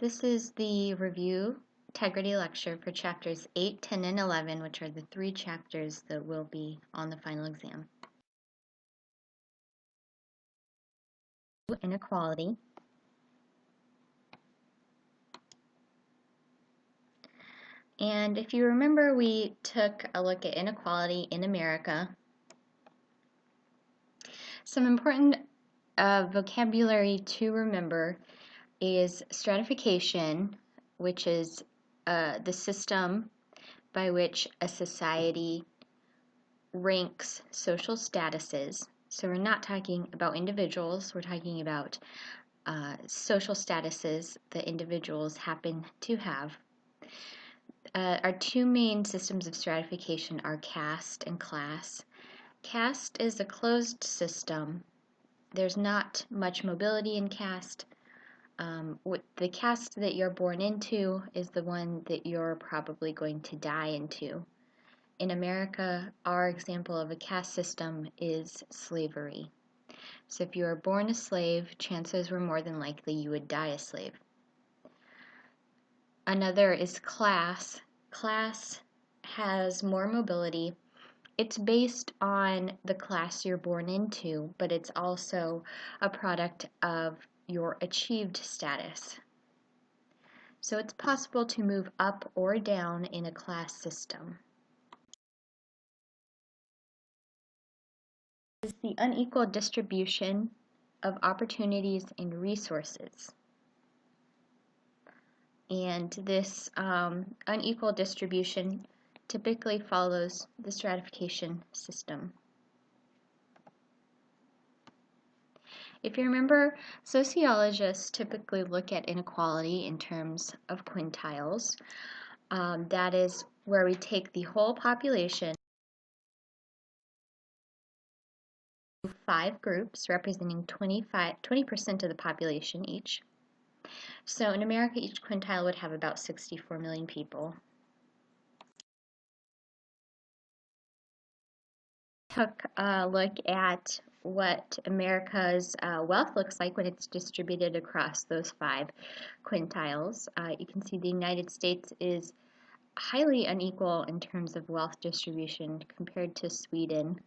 This is the review integrity lecture for chapters 8, 10, and 11, which are the three chapters that will be on the final exam. Inequality. And if you remember, we took a look at inequality in America. Some important vocabulary to remember is stratification, which is the system by which a society ranks social statuses. So we're not talking about individuals, we're talking about social statuses that individuals happen to have. Our two main systems of stratification are caste and class. Caste is a closed system. There's not much mobility in caste. The caste that you're born into is the one that you're probably going to die into. In America, our example of a caste system is slavery. So if you were born a slave, chances were more than likely you would die a slave. Another is class. Class has more mobility. It's based on the class you're born into, but it's also a product of your achieved status. So it's possible to move up or down in a class system. Is the unequal distribution of opportunities and resources. And this unequal distribution typically follows the stratification system. If you remember, sociologists typically look at inequality in terms of quintiles. That is where we take the whole population, 5 groups representing 20% of the population each. So in America, each quintile would have about 64 million people. Took a look at what America's wealth looks like when it's distributed across those 5 quintiles. You can see the United States is highly unequal in terms of wealth distribution compared to Sweden.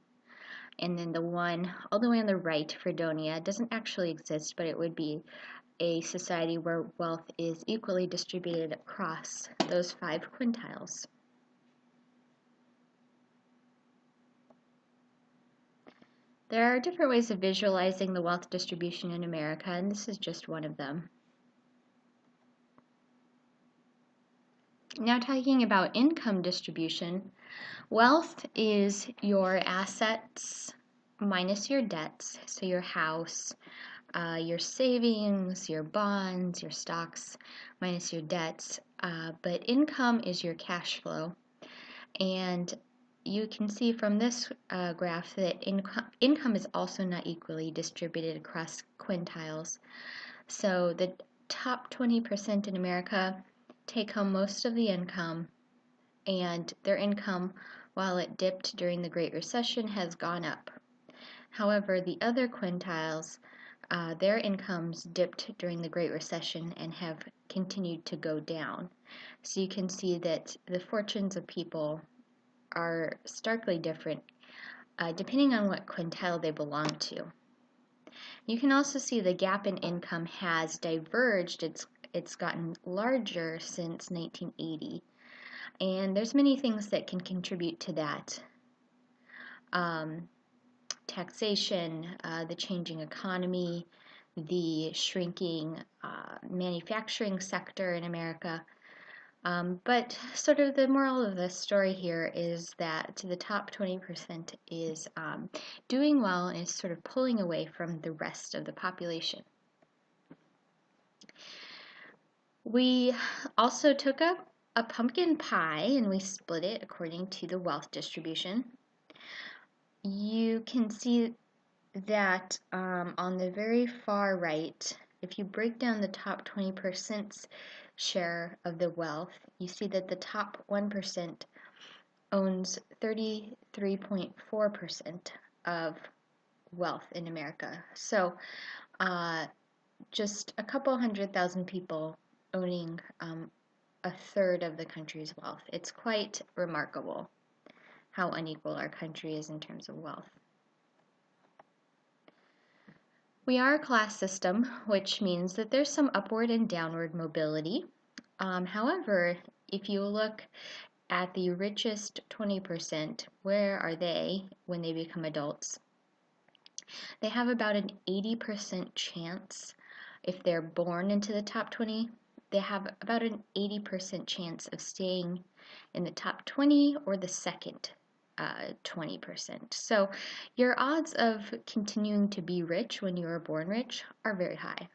And then the one all the way on the right, Fredonia, doesn't actually exist, but it would be a society where wealth is equally distributed across those 5 quintiles. There are different ways of visualizing the wealth distribution in America, and this is just one of them. Now talking about income distribution, wealth is your assets minus your debts, so your house, your savings, your bonds, your stocks, minus your debts, but income is your cash flow. And you can see from this graph that income is also not equally distributed across quintiles. So the top 20% in America take home most of the income, and their income, while it dipped during the Great Recession, has gone up. However, the other quintiles, their incomes dipped during the Great Recession and have continued to go down. So you can see that the fortunes of people are starkly different depending on what quintile they belong to. You can also see the gap in income has diverged. It's gotten larger since 1980. And there's many things that can contribute to that. Taxation, the changing economy, the shrinking manufacturing sector in America. But sort of the moral of the story here is that the top 20% is doing well and is sort of pulling away from the rest of the population. We also took a pumpkin pie and we split it according to the wealth distribution. You can see that on the very far right, if you break down the top 20%'s share of the wealth, you see that the top 1% owns 33.4% of wealth in America. So just a couple 100,000 people owning a third of the country's wealth. It's quite remarkable how unequal our country is in terms of wealth. We are a class system, which means that there's some upward and downward mobility. However, if you look at the richest 20%, where are they when they become adults? They have about an 80% chance, if they're born into the top 20, they have about an 80% chance of staying in the top 20 or the second 20%. So your odds of continuing to be rich when you were born rich are very high.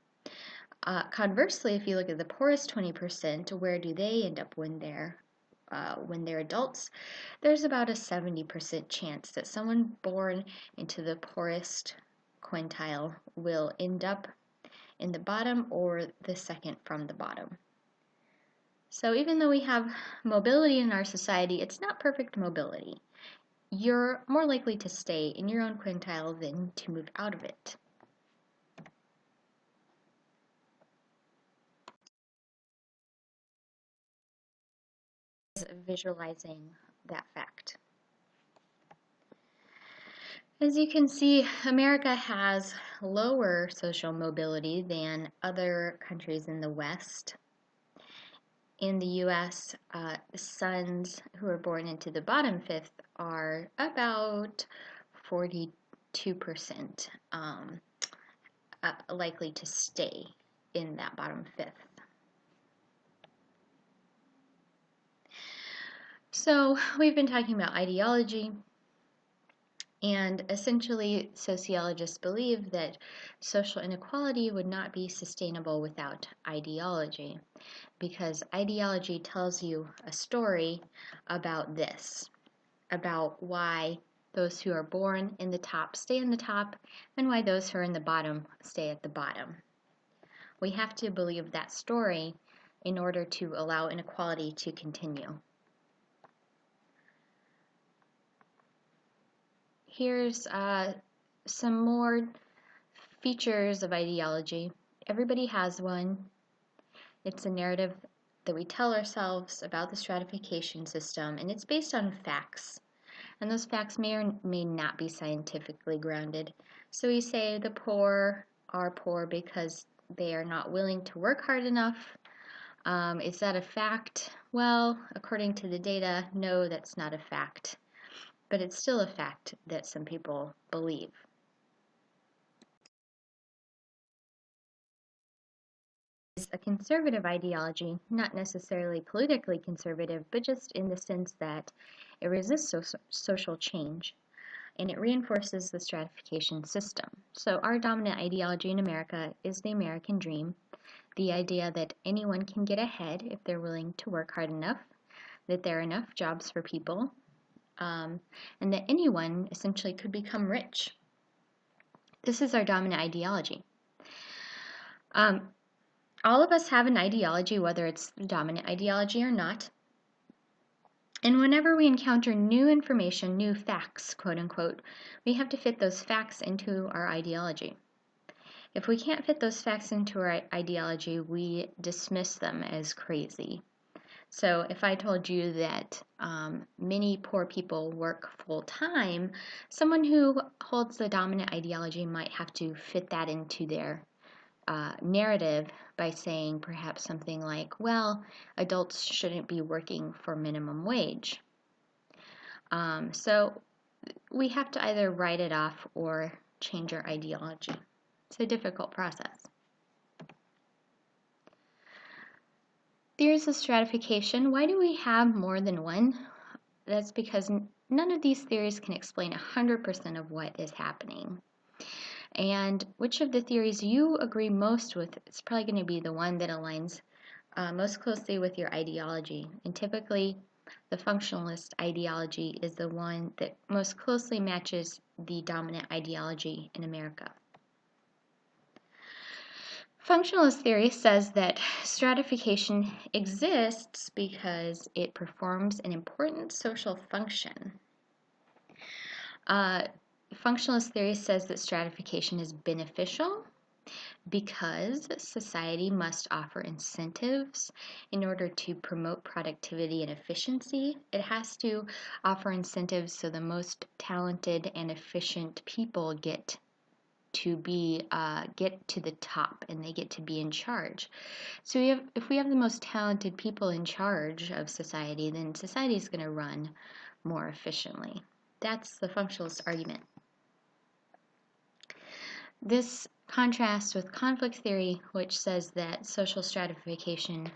Conversely, if you look at the poorest 20%, where do they end up when they're adults? There's about a 70% chance that someone born into the poorest quintile will end up in the bottom or the second from the bottom. So even though we have mobility in our society, it's not perfect mobility. You're more likely to stay in your own quintile than to move out of it. Visualizing that fact. As you can see, America has lower social mobility than other countries in the West. In the U.S., sons who are born into the bottom fifth are about 42% likely to stay in that bottom fifth. So we've been talking about ideology, and essentially sociologists believe that social inequality would not be sustainable without ideology, because ideology tells you a story about this, about why those who are born in the top stay in the top, and why those who are in the bottom stay at the bottom. We have to believe that story in order to allow inequality to continue. Here's some more features of ideology. Everybody has one. It's a narrative that we tell ourselves about the stratification system, and it's based on facts. And those facts may or may not be scientifically grounded. So we say the poor are poor because they are not willing to work hard enough. Is that a fact? Well, according to the data, no, that's not a fact. But it's still a fact that some people believe. It's a conservative ideology, not necessarily politically conservative, but just in the sense that it resists social change and it reinforces the stratification system. So our dominant ideology in America is the American dream, the idea that anyone can get ahead if they're willing to work hard enough, that there are enough jobs for people, and that anyone essentially could become rich. This is our dominant ideology. All of us have an ideology, whether it's the dominant ideology or not. And whenever we encounter new information, new facts, quote unquote, we have to fit those facts into our ideology. If we can't fit those facts into our ideology, we dismiss them as crazy. So if I told you that many poor people work full-time, someone who holds the dominant ideology might have to fit that into their narrative by saying perhaps something like, well, adults shouldn't be working for minimum wage. So we have to either write it off or change our ideology. It's a difficult process. Theories of stratification. Why do we have more than one? That's because none of these theories can explain 100% of what is happening. And which of the theories you agree most with is probably going to be the one that aligns most closely with your ideology. And typically, the functionalist ideology is the one that most closely matches the dominant ideology in America. Functionalist theory says that stratification exists because it performs an important social function. Functionalist theory says that stratification is beneficial Because society must offer incentives in order to promote productivity and efficiency, it has to offer incentives so the most talented and efficient people get to the top, and they get to be in charge. So if we have the most talented people in charge of society, then society is going to run more efficiently. That's the functionalist argument. This contrasts with conflict theory, which says that social stratification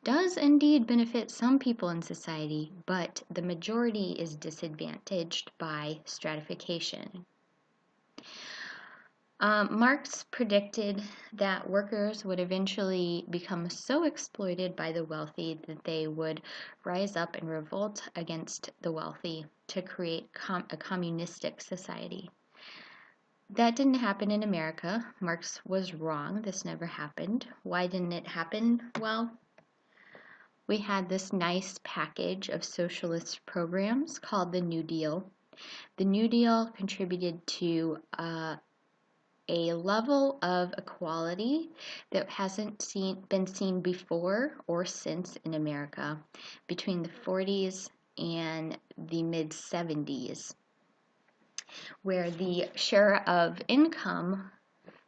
does indeed benefit some people in society, but the majority is disadvantaged by stratification. Marx predicted that workers would eventually become so exploited by the wealthy that they would rise up and revolt against the wealthy to create a communistic society. That didn't happen in America. Marx was wrong. This never happened. Why didn't it happen? Well, we had this nice package of socialist programs called the New Deal. The New Deal contributed to a level of equality that hasn't been seen before or since in America between the 40s and the mid-70s, where the share of income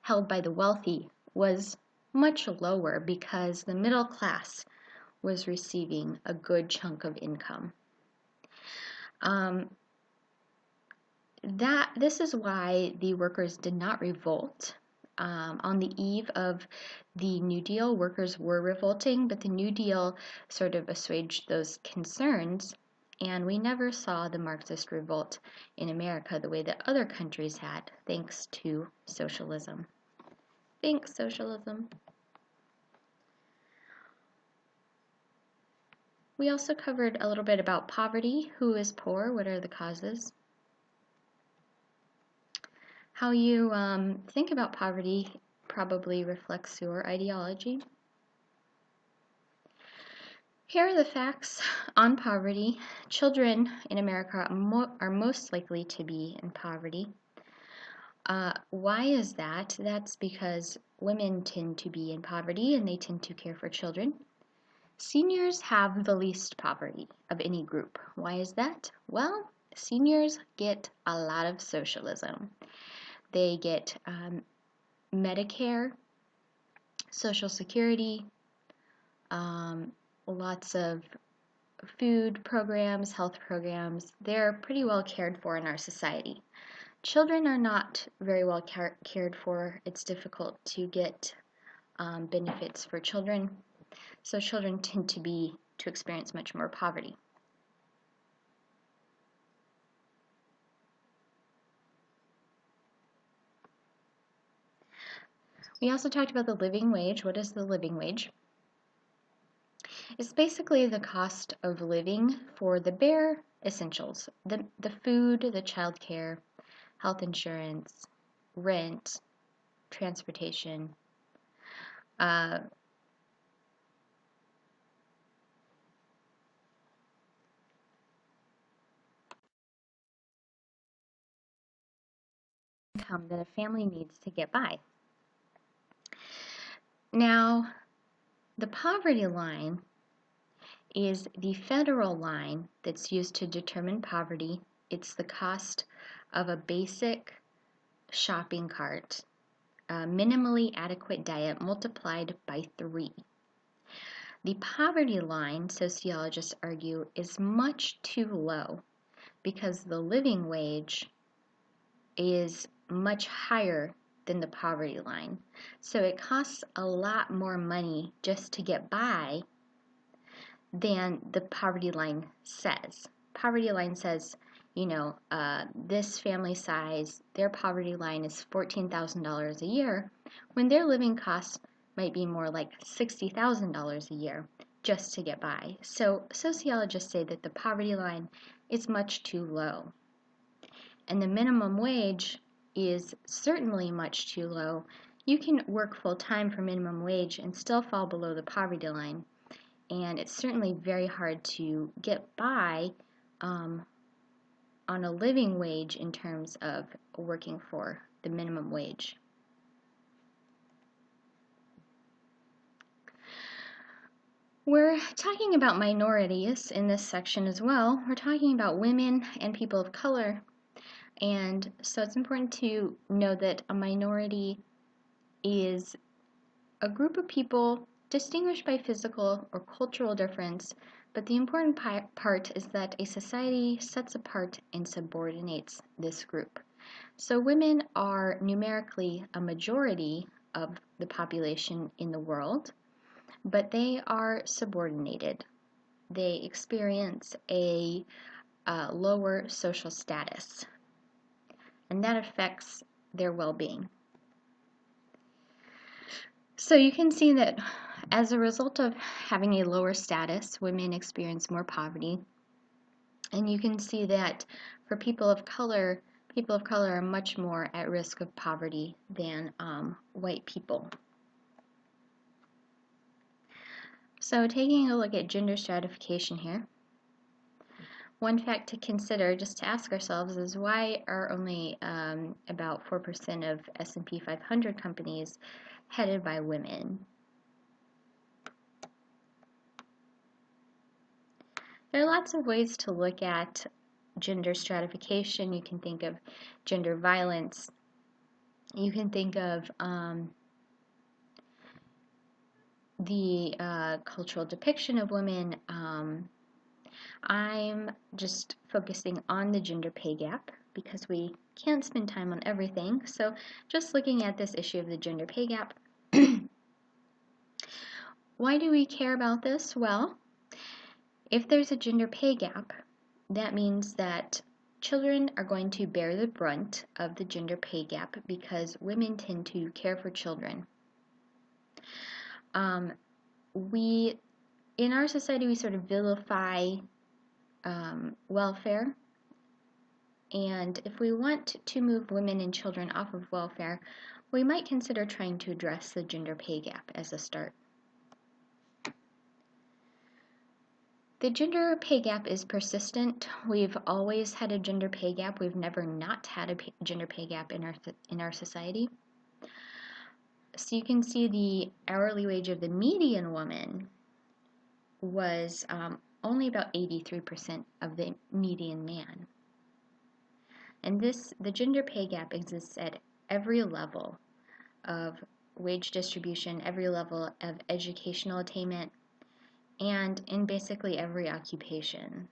held by the wealthy was much lower because the middle class was receiving a good chunk of income. This is why the workers did not revolt. On the eve of the New Deal, workers were revolting, but the New Deal sort of assuaged those concerns, and we never saw the Marxist revolt in America the way that other countries had, thanks to socialism. Thanks, socialism. We also covered a little bit about poverty. Who is poor? What are the causes? How you think about poverty probably reflects your ideology. Here are the facts on poverty. Children in America are most likely to be in poverty. Why is that? That's because women tend to be in poverty and they tend to care for children. Seniors have the least poverty of any group. Why is that? Well, seniors get a lot of socialism. They get Medicare, Social Security, lots of food programs, health programs. They're pretty well cared for in our society. Children are not very well cared for. It's difficult to get benefits for children. So children tend to experience much more poverty. We also talked about the living wage. What is the living wage? It's basically the cost of living for the bare essentials, the food, the childcare, health insurance, rent, transportation. Income that a family needs to get by. Now, the poverty line is the federal line that's used to determine poverty. It's the cost of a basic shopping cart, a minimally adequate diet multiplied by 3. The poverty line, sociologists argue, is much too low because the living wage is much higher than the poverty line. So it costs a lot more money just to get by than the poverty line says. Poverty line says, this family size, their poverty line is $14,000 a year, when their living costs might be more like $60,000 a year just to get by. So sociologists say that the poverty line is much too low. And the minimum wage is certainly much too low. You can work full-time for minimum wage and still fall below the poverty line. And it's certainly very hard to get by on a living wage in terms of working for the minimum wage. We're talking about minorities in this section as well. We're talking about women and people of color. And so it's important to know that a minority is a group of people distinguished by physical or cultural difference, but the important part is that a society sets apart and subordinates this group. So women are numerically a majority of the population in the world, but they are subordinated. They experience a lower social status, and that affects their well-being. So you can see that as a result of having a lower status, women experience more poverty. And you can see that for people of color are much more at risk of poverty than white people. So taking a look at gender stratification here, one fact to consider, just to ask ourselves, is why are only about 4% of S&P 500 companies headed by women? There are lots of ways to look at gender stratification. You can think of gender violence. You can think of the cultural depiction of women. I'm just focusing on the gender pay gap because we can't spend time on everything. So just looking at this issue of the gender pay gap. Why do we care about this? Well, if there's a gender pay gap, that means that children are going to bear the brunt of the gender pay gap because women tend to care for children. In our society, we sort of vilify welfare, and if we want to move women and children off of welfare, we might consider trying to address the gender pay gap as a start. The gender pay gap is persistent. We've always had a gender pay gap. We've never not had a gender pay gap in our society. So you can see the hourly wage of the median woman was only about 83% of the median man. And the gender pay gap exists at every level of wage distribution, every level of educational attainment, and in basically every occupation.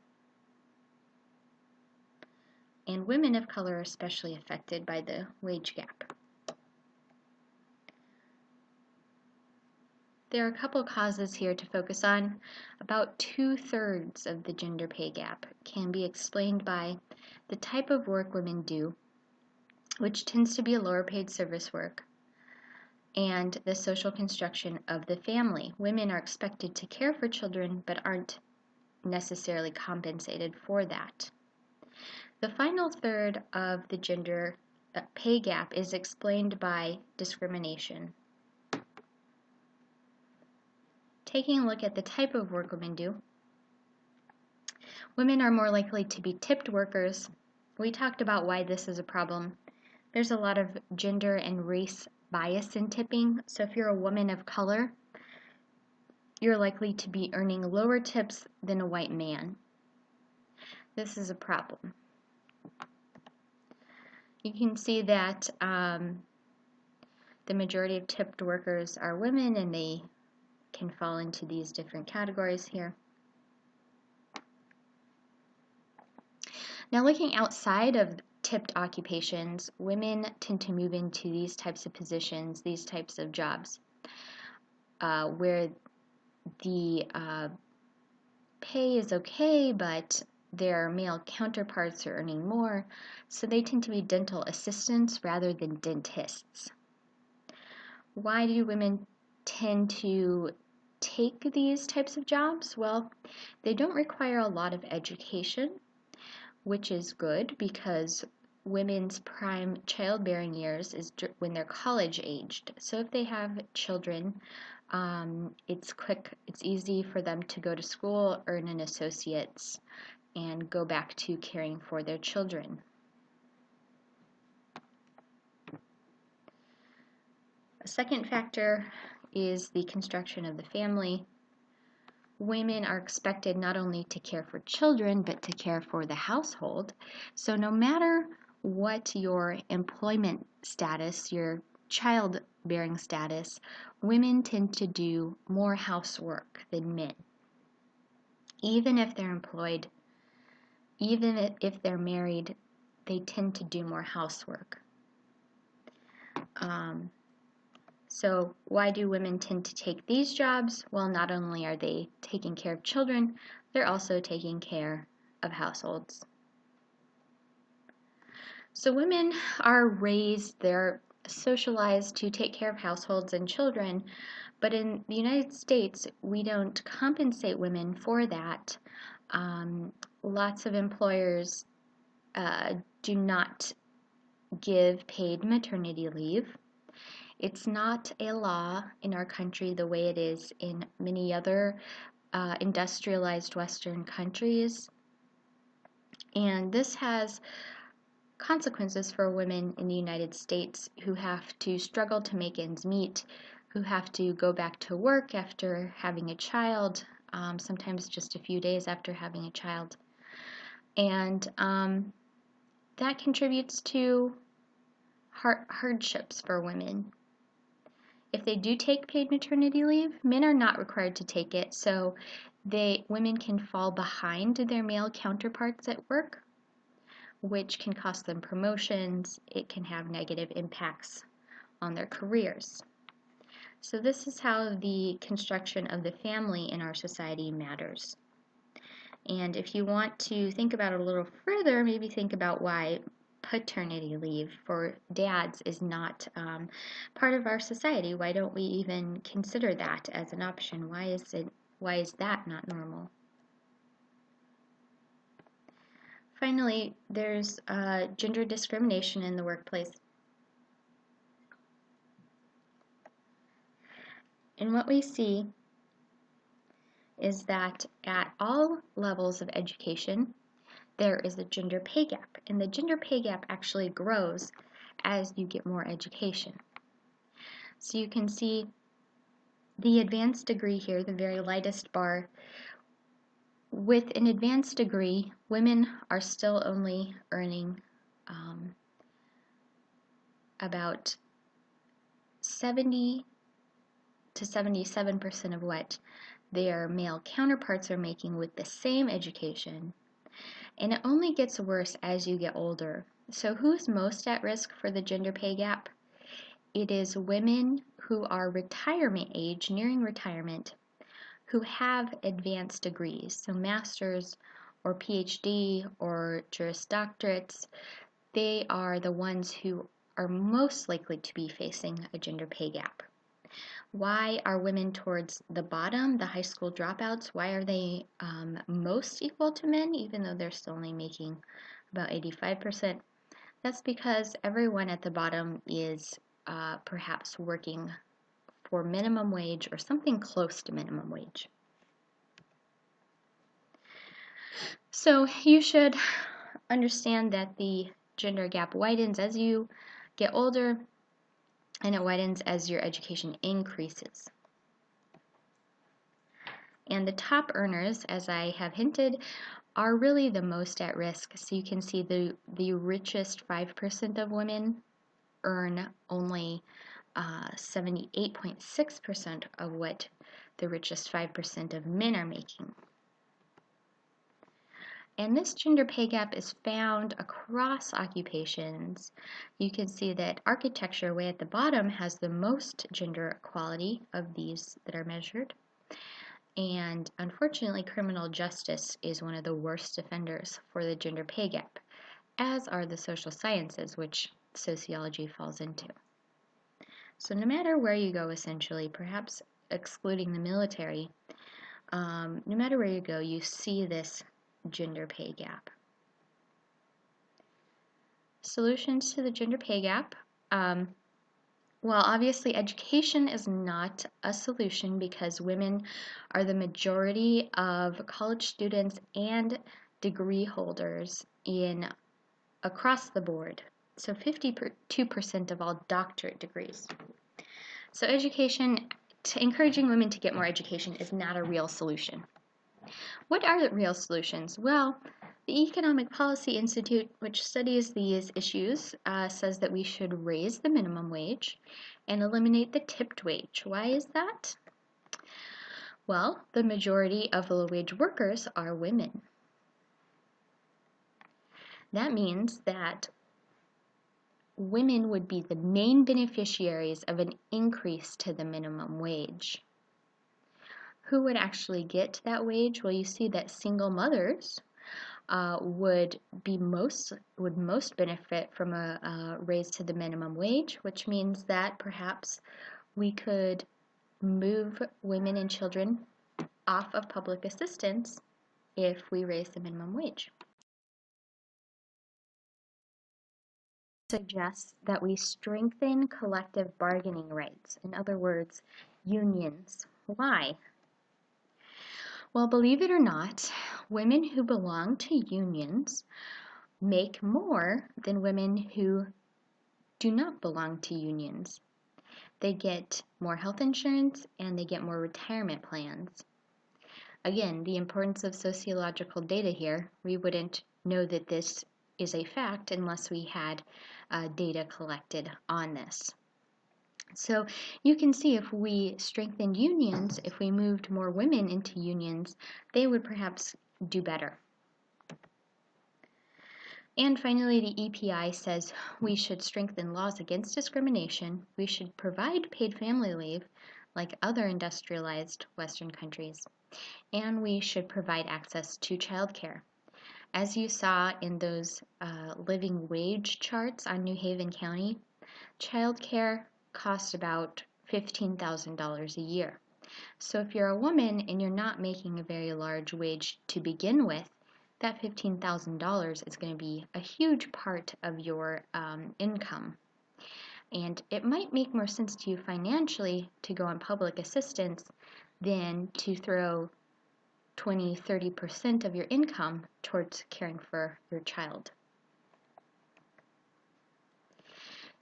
And women of color are especially affected by the wage gap. There are a couple causes here to focus on. About 2/3 of the gender pay gap can be explained by the type of work women do, which tends to be lower paid service work, and the social construction of the family. Women are expected to care for children but aren't necessarily compensated for that. The final third of the gender pay gap is explained by discrimination. Taking a look at the type of work women do, women are more likely to be tipped workers. We talked about why this is a problem. There's a lot of gender and race bias in tipping, so if you're a woman of color, you're likely to be earning lower tips than a white man. This is a problem. You can see that the majority of tipped workers are women, and they can fall into these different categories here. Now, looking outside of tipped occupations, women tend to move into these types of positions, these types of jobs, where the pay is okay, but their male counterparts are earning more, so they tend to be dental assistants rather than dentists. Why do women tend to take these types of jobs? Well, they don't require a lot of education, which is good because women's prime childbearing years is when they're college aged. So if they have children, it's easy for them to go to school, earn an associate's, and go back to caring for their children. A second factor is the construction of the family. women are expected not only to care for children, but to care for the household. So no matter what your employment status, your childbearing status, women tend to do more housework than men. Even if they're employed, even if they're married, they tend to do more housework. So why do women tend to take these jobs? Well, not only are they taking care of children, they're also taking care of households. So women are raised, they're socialized to take care of households and children, but in the United States, we don't compensate women for that. Lots of employers do not give paid maternity leave. It's not a law in our country the way it is in many other industrialized Western countries. And this has consequences for women in the United States who have to struggle to make ends meet, who have to go back to work after having a child, sometimes just a few days after having a child. And that contributes to hardships for women. If they do take paid maternity leave, men are not required to take it, so women can fall behind their male counterparts at work, which can cost them promotions. It can have negative impacts on their careers. So this is how the construction of the family in our society matters. And if you want to think about it a little further, maybe think about why paternity leave for dads is not part of our society. Why don't we even consider that as an option? Why is that not normal? Finally, there's gender discrimination in the workplace. And what we see is that at all levels of education, there is a gender pay gap, and the gender pay gap actually grows as you get more education. So you can see the advanced degree here, the very lightest bar. With an advanced degree, women are still only earning about 70 to 77% of what their male counterparts are making with the same education. And it only gets worse as you get older. So who's most at risk for the gender pay gap? It is women who are retirement age, nearing retirement, who have advanced degrees, so master's or PhD or Juris Doctorates. They are the ones who are most likely to be facing a gender pay gap. Why are women towards the bottom, the high school dropouts, why are they most equal to men, even though they're still only making about 85%? That's because everyone at the bottom is perhaps working for minimum wage or something close to minimum wage. So you should understand that the gender gap widens as you get older, and it widens as your education increases. And the top earners, as I have hinted, are really the most at risk. So you can see the richest 5% of women earn only 78.6% of what the richest 5% of men are making. And this gender pay gap is found across occupations. You can see that architecture, way at the bottom, has the most gender equality of these that are measured. And unfortunately, criminal justice is one of the worst offenders for the gender pay gap, as are the social sciences, which sociology falls into. So no matter where you go, essentially, perhaps excluding the military, no matter where you go, you see this gender pay gap. Solutions to the gender pay gap. Well, obviously education is not a solution because women are the majority of college students and degree holders across the board. So 52% of all doctorate degrees. So education But encouraging women to get more education is not a real solution. What are the real solutions? Well, the Economic Policy Institute, which studies these issues, says that we should raise the minimum wage and eliminate the tipped wage. Why is that? Well, the majority of low-wage workers are women. That means that women would be the main beneficiaries of an increase to the minimum wage. Who would actually get that wage? Well, you see that single mothers would most benefit from a raise to the minimum wage, which means that perhaps we could move women and children off of public assistance if we raise the minimum wage. Suggests that we strengthen collective bargaining rights. In other words, unions. Why? Well, believe it or not, women who belong to unions make more than women who do not belong to unions. They get more health insurance and they get more retirement plans. Again, the importance of sociological data here. We wouldn't know that this is a fact unless we had data collected on this. So you can see if we strengthened unions, if we moved more women into unions, they would perhaps do better. And finally, the EPI says we should strengthen laws against discrimination, we should provide paid family leave like other industrialized Western countries, and we should provide access to childcare. As you saw in those living wage charts on New Haven County, childcare costs about $15,000 a year. So if you're a woman and you're not making a very large wage to begin with, that $15,000 is going to be a huge part of your income. And it might make more sense to you financially to go on public assistance than to throw 20-30% of your income towards caring for your child.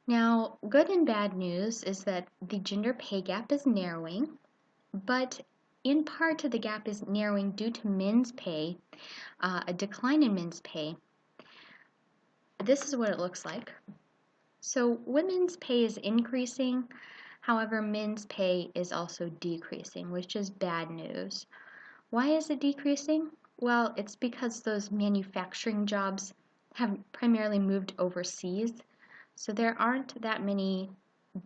Now, good and bad news is that the gender pay gap is narrowing, but in part the gap is narrowing due to men's pay, a decline in men's pay. This is what it looks like. So women's pay is increasing, however, men's pay is also decreasing, which is bad news. Why is it decreasing? Well, it's because those manufacturing jobs have primarily moved overseas, so there aren't that many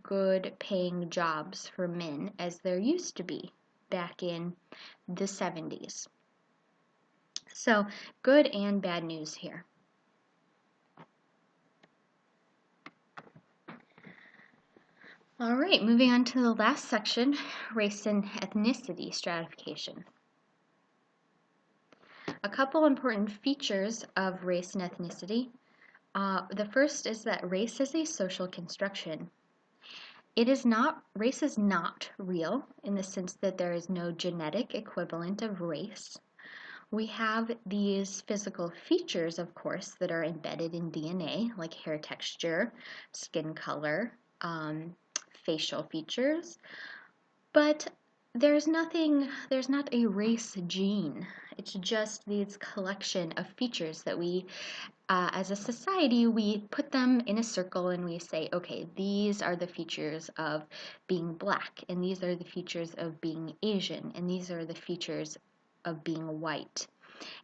good paying jobs for men as there used to be back in the 70s. So, good and bad news here. All right, moving on to the last section, race and ethnicity stratification. A couple important features of race and ethnicity. The first is that race is a social construction. Race is not real in the sense that there is no genetic equivalent of race. We have these physical features, of course, that are embedded in DNA, like hair texture, skin color, facial features, but there's not a race gene. It's just these collection of features that we, as a society, we put them in a circle and we say, okay, these are the features of being black, and these are the features of being Asian, and these are the features of being white.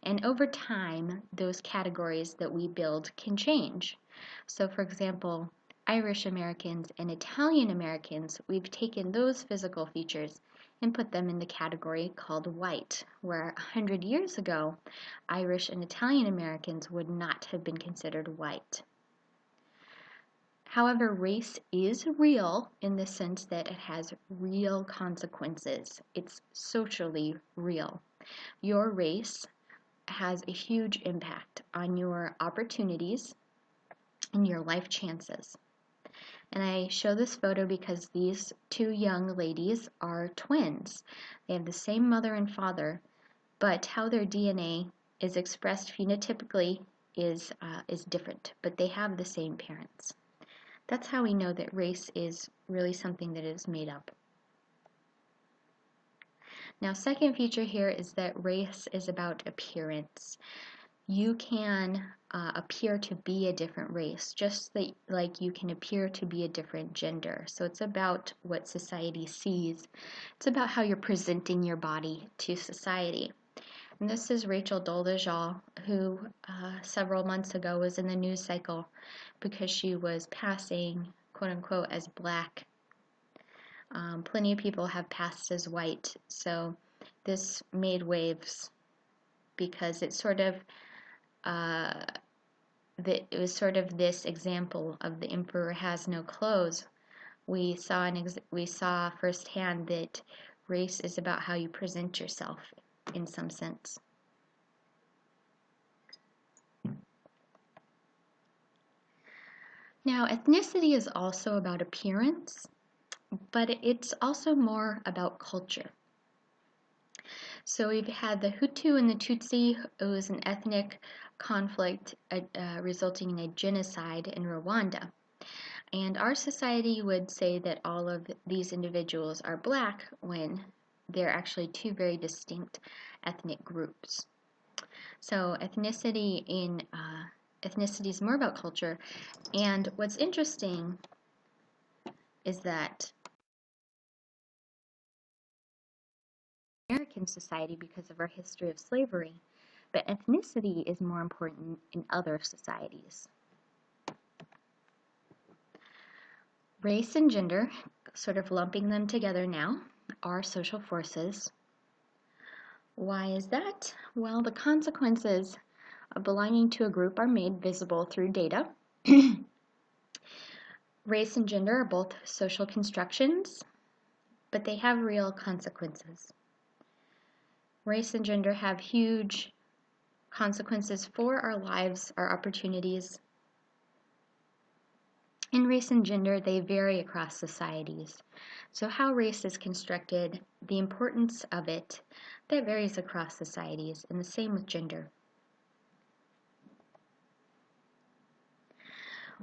And over time, those categories that we build can change. So for example, Irish Americans and Italian Americans, we've taken those physical features and put them in the category called white, where 100 years ago, Irish and Italian Americans would not have been considered white. However, race is real in the sense that it has real consequences. It's socially real. Your race has a huge impact on your opportunities and your life chances. And I show this photo because these two young ladies are twins. They have the same mother and father, but how their DNA is expressed phenotypically is different, but they have the same parents. That's how we know that race is really something that is made up. Now, second feature here is that race is about appearance. You can appear to be a different race, just like you can appear to be a different gender. So it's about what society sees. It's about how you're presenting your body to society. And this is Rachel Dolezal, who several months ago was in the news cycle because she was passing, quote unquote, as black. Plenty of people have passed as white, so this made waves because it was sort of this example of the emperor has no clothes. We saw firsthand that race is about how you present yourself in some sense. Now, ethnicity is also about appearance, but it's also more about culture. So we've had the Hutu and the Tutsi. It was an ethnic conflict resulting in a genocide in Rwanda. And our society would say that all of these individuals are black when they're actually two very distinct ethnic groups. So ethnicity is more about culture. And what's interesting is that American society because of our history of slavery, but ethnicity is more important in other societies. Race and gender, sort of lumping them together now, are social forces. Why is that? Well, the consequences of belonging to a group are made visible through data. Race and gender are both social constructions, but they have real consequences. Race and gender have huge consequences for our lives, our opportunities. In race and gender, they vary across societies. So how race is constructed, the importance of it, that varies across societies, and the same with gender.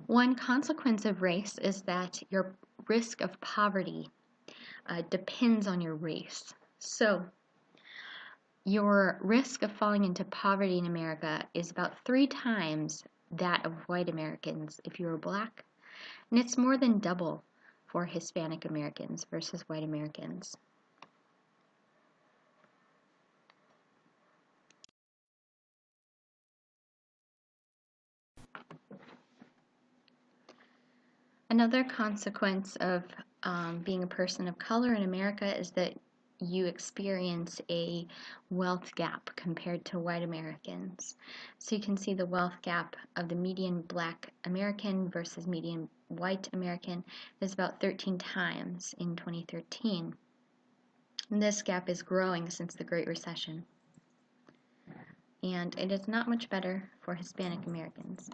One consequence of race is that your risk of poverty depends on your race. So your risk of falling into poverty in America is about 3 times that of white Americans if you are black, and it's more than double for Hispanic Americans versus white Americans. Another consequence of being a person of color in America is that you experience a wealth gap compared to white Americans. So you can see the wealth gap of the median black American versus median white American is about 13 times in 2013. And this gap is growing since the Great Recession. And it is not much better for Hispanic Americans.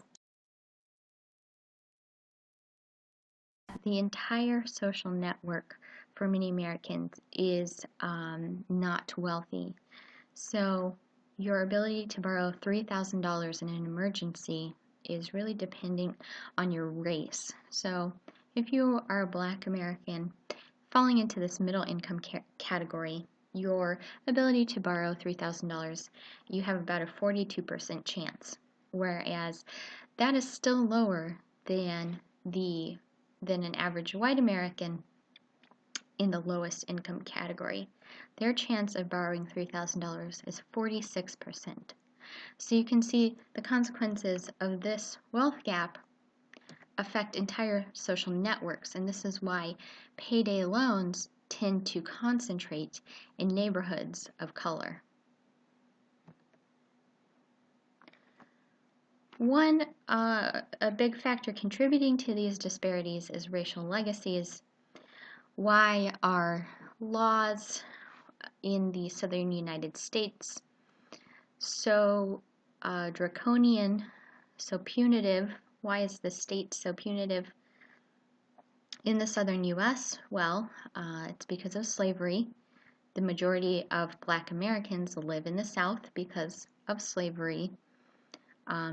The entire social network for many Americans is not wealthy. So your ability to borrow $3,000 in an emergency is really depending on your race. So if you are a black American falling into this middle income category, your ability to borrow $3,000, you have about a 42% chance, whereas that is still lower than an average white American in the lowest income category. Their chance of borrowing $3,000 is 46%. So you can see the consequences of this wealth gap affect entire social networks, and this is why payday loans tend to concentrate in neighborhoods of color. A big factor contributing to these disparities is racial legacies. Why are laws in the southern United States so draconian, so punitive? Why is the state so punitive in the southern U.S.? Well, it's because of slavery. The majority of black Americans live in the South because of slavery.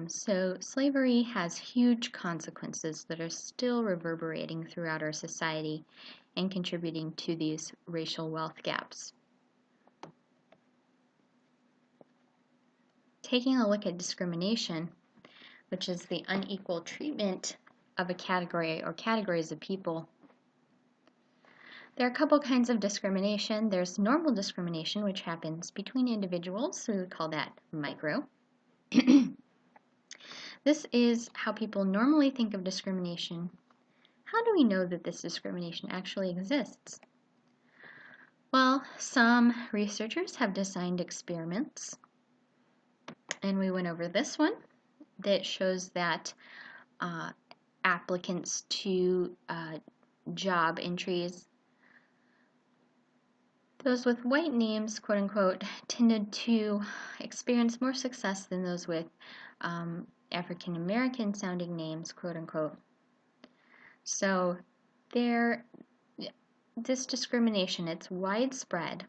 So slavery has huge consequences that are still reverberating throughout our society and contributing to these racial wealth gaps. taking a look at discrimination, which is the unequal treatment of a category or categories of people. There are a couple kinds of discrimination. There's normal discrimination, which happens between individuals, so we would call that micro. This is how people normally think of discrimination. How do we know that this discrimination actually exists? Well, some researchers have designed experiments, and we went over this one that shows that applicants to job entries, those with white names, quote unquote, tended to experience more success than those with African American sounding names, quote unquote. So this discrimination, it's widespread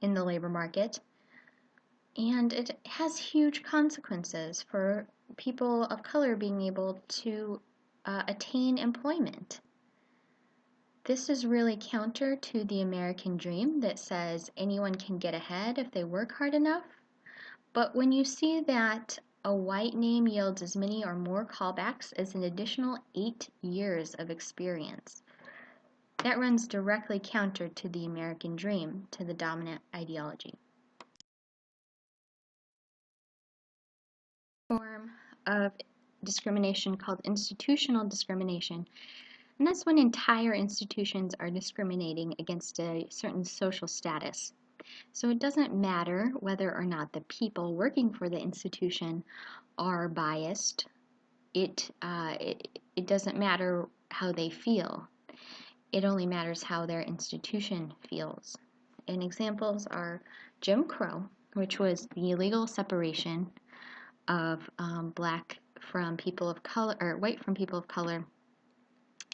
in the labor market, and it has huge consequences for people of color being able to attain employment. This is really counter to the American dream that says anyone can get ahead if they work hard enough. But when you see that a white name yields as many or more callbacks as an additional 8 years of experience, that runs directly counter to the American dream, to the dominant ideology. Form of discrimination called institutional discrimination, and that's when entire institutions are discriminating against a certain social status. So it doesn't matter whether or not the people working for the institution are biased. It doesn't matter how they feel. It only matters how their institution feels. And examples are Jim Crow, which was the illegal separation of black from people of color, or white from people of color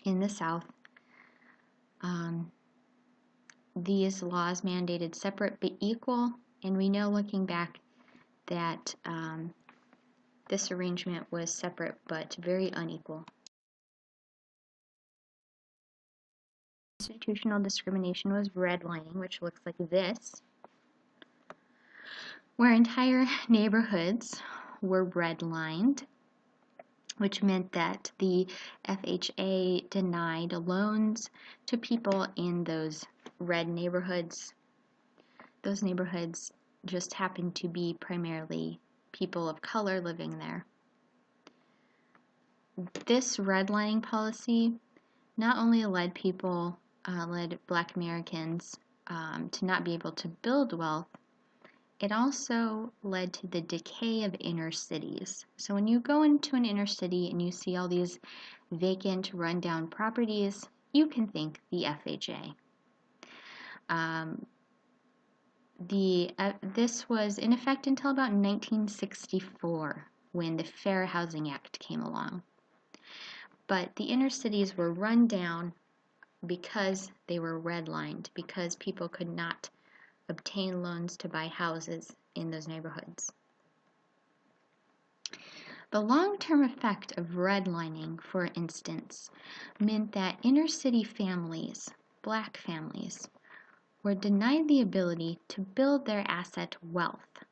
in the South. These laws mandated separate but equal, and we know looking back that this arrangement was separate but very unequal. Institutional discrimination was redlining, which looks like this, where entire neighborhoods were redlined, which meant that the FHA denied loans to people in those red neighborhoods. Those neighborhoods just happened to be primarily people of color living there. This redlining policy not only led Black Americans to not be able to build wealth, it also led to the decay of inner cities. So when you go into an inner city and you see all these vacant, rundown properties, you can think the FHA. This was in effect until about 1964, when the Fair Housing Act came along. But the inner cities were run down because they were redlined, because people could not obtain loans to buy houses in those neighborhoods. The long-term effect of redlining, for instance, meant that inner city families, black families, were denied the ability to build their asset wealth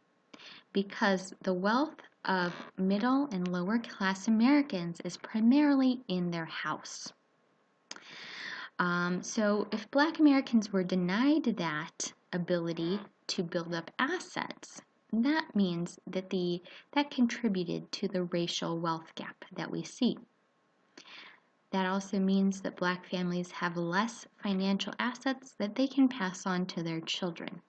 because the wealth of middle and lower class Americans is primarily in their house. So if black Americans were denied that ability to build up assets, that means that that contributed to the racial wealth gap that we see. That also means that black families have less financial assets that they can pass on to their children.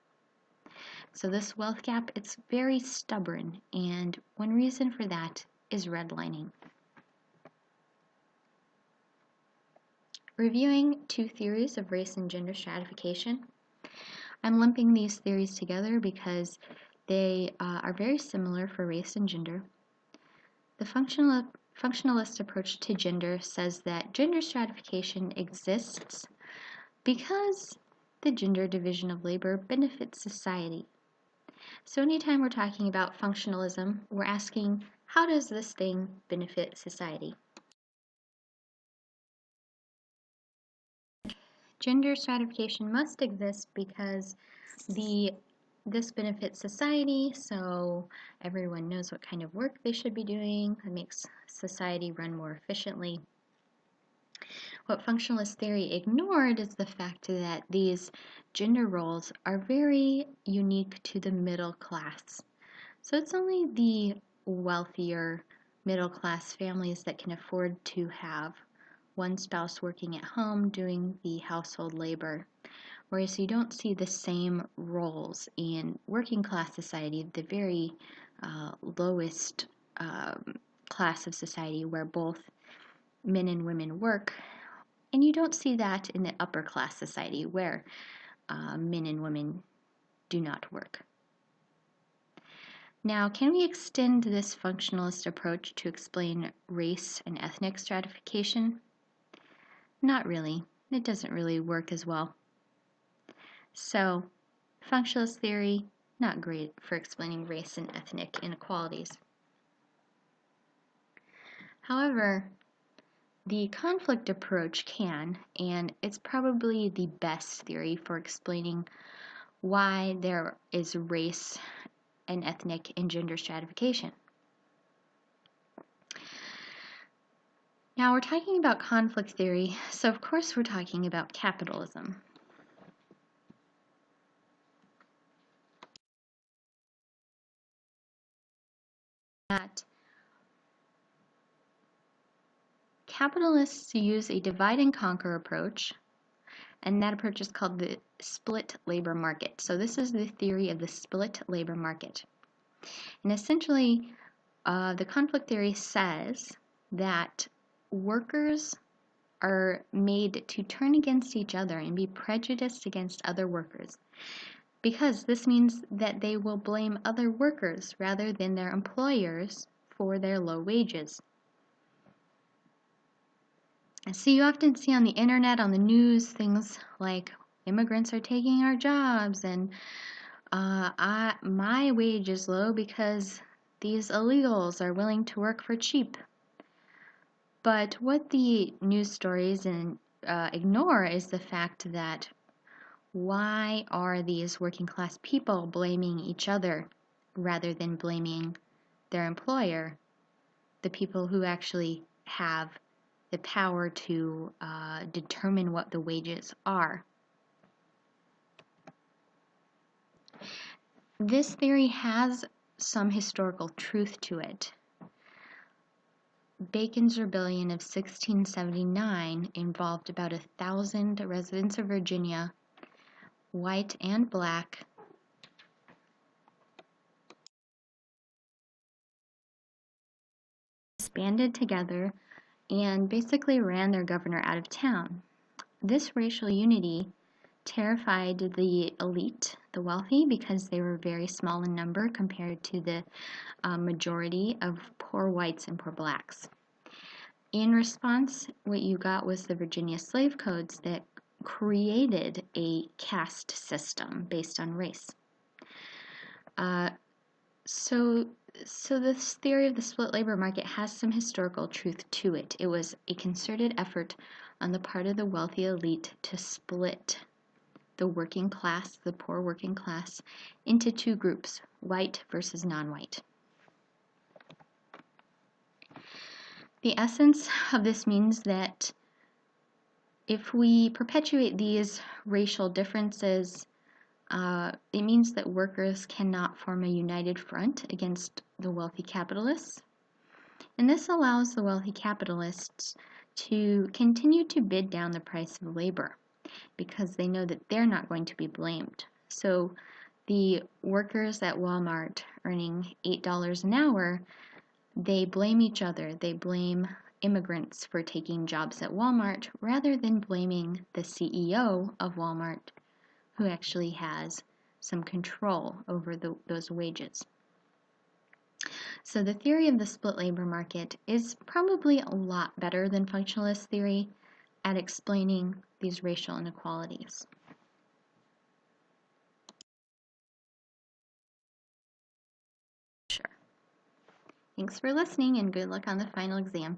So this wealth gap, it's very stubborn, and one reason for that is redlining. Reviewing two theories of race and gender stratification. I'm lumping these theories together because they are very similar for race and gender. The functionalist approach to gender says that gender stratification exists because the gender division of labor benefits society. So anytime we're talking about functionalism, we're asking, how does this thing benefit society? Gender stratification must exist because the this benefits society, so everyone knows what kind of work they should be doing. It makes society run more efficiently. What functionalist theory ignored is the fact that these gender roles are very unique to the middle class. So it's only the wealthier middle class families that can afford to have one spouse working at home doing the household labor. Whereas you don't see the same roles in working class society, the very lowest class of society where both men and women work. And you don't see that in the upper class society where men and women do not work. Now, can we extend this functionalist approach to explain race and ethnic stratification? Not really. It doesn't really work as well. So, functionalist theory, not great for explaining race and ethnic inequalities. However, the conflict approach can, and it's probably the best theory for explaining why there is race and ethnic and gender stratification. Now we're talking about conflict theory, so of course we're talking about capitalism. That capitalists use a divide and conquer approach, and that approach is called the split labor market. So this is the theory of the split labor market. And essentially, the conflict theory says that workers are made to turn against each other and be prejudiced against other workers, because this means that they will blame other workers rather than their employers for their low wages. And so you often see on the internet, on the news, things like immigrants are taking our jobs, and my wage is low because these illegals are willing to work for cheap. But what the news stories ignore is the fact that why are these working class people blaming each other rather than blaming their employer, the people who actually have the power to determine what the wages are? This theory has some historical truth to it. Bacon's Rebellion of 1679 involved about 1,000 residents of Virginia, white and black, banded together and basically ran their governor out of town. This racial unity terrified the elite, the wealthy, because they were very small in number compared to the majority of poor whites and poor blacks. In response, what you got was the Virginia slave codes that created a caste system based on race. So this theory of the split labor market has some historical truth to it. It was a concerted effort on the part of the wealthy elite to split the working class, the poor working class, into two groups, white versus non-white. The essence of this means that if we perpetuate these racial differences, it means that workers cannot form a united front against the wealthy capitalists. And this allows the wealthy capitalists to continue to bid down the price of labor because they know that they're not going to be blamed. So the workers at Walmart earning $8 an hour, they blame each other. They blame immigrants for taking jobs at Walmart rather than blaming the CEO of Walmart, who actually has some control over those wages. So the theory of the split labor market is probably a lot better than functionalist theory at explaining these racial inequalities. Sure. Thanks for listening and good luck on the final exam.